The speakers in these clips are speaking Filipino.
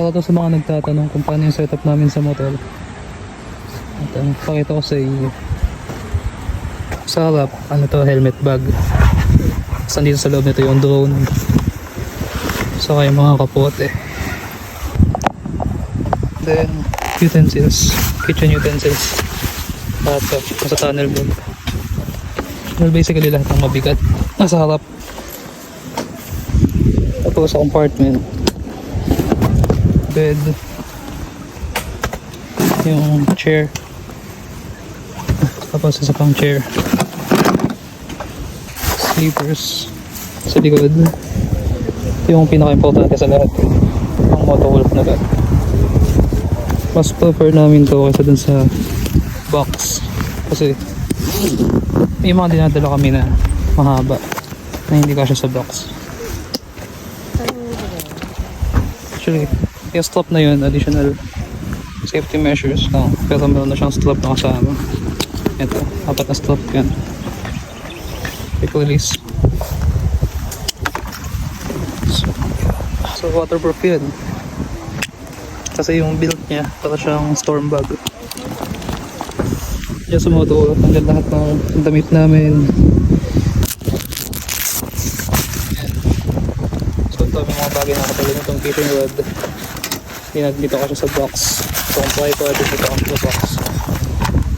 Para to sa mga nagtatanong kung paano yung setup namin sa motor. At pakita ko sa inyo. Sa harap, ano to, helmet bag. Tapos dito sa loob nito yung drone. Saka yung mga kapote. Then, utensils. Kitchen utensils. Lahat to. Nasa tunnel bag. Well, basically lahat ng mabigat nasa harap. Tapos sa compartment, bed, yung chair, tapos isa pang chair, sleepers sa likod. Yung pinaka-importante sa lahat, ang Motowolf na bag. Mas prefer namin to kaysa dun sa box kasi may mga dinadala kami na mahaba na hindi kasya sa box. Actually, yung strap na yun, additional safety measures lang. Pero meron na siyang strap na kasama. Ito, 4 na strap yan. Quick release. So waterproof yun. Kasi yung build niya, para siyang storm bag. Diyan sa motor, nandiyan lahat ng damit namin. So ito may mga bagay na katulad nitong fishing rod. Dito kasi sa box. Itong tripod, dito kasi sa box.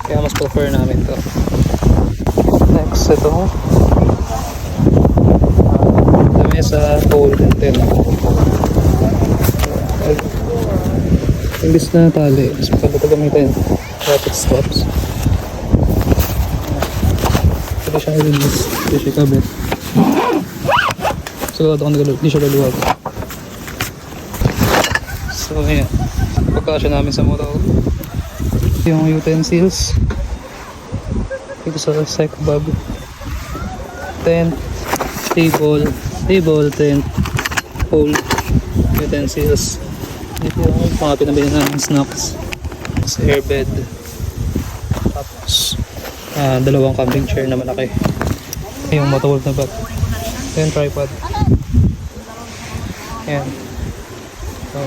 Kaya mas prefer namin to. Next, ito. Lamesa, hole, and then imbis na tali, mas maganda ito gamitin. Rapid stops. Pwede siya i-release, pwede siya kabit. Sigurado kung hindi siya laluwag. So ayan, pagkasya namin sa motor. Yung utensils dito sa sec bag, tent, table, tent, hole, utensils. Dito yung mga pinabili namin snacks sa airbed. Tapos dalawang camping chair na malaki. Yung Motowolf na bag. Then tripod. Ayan. So,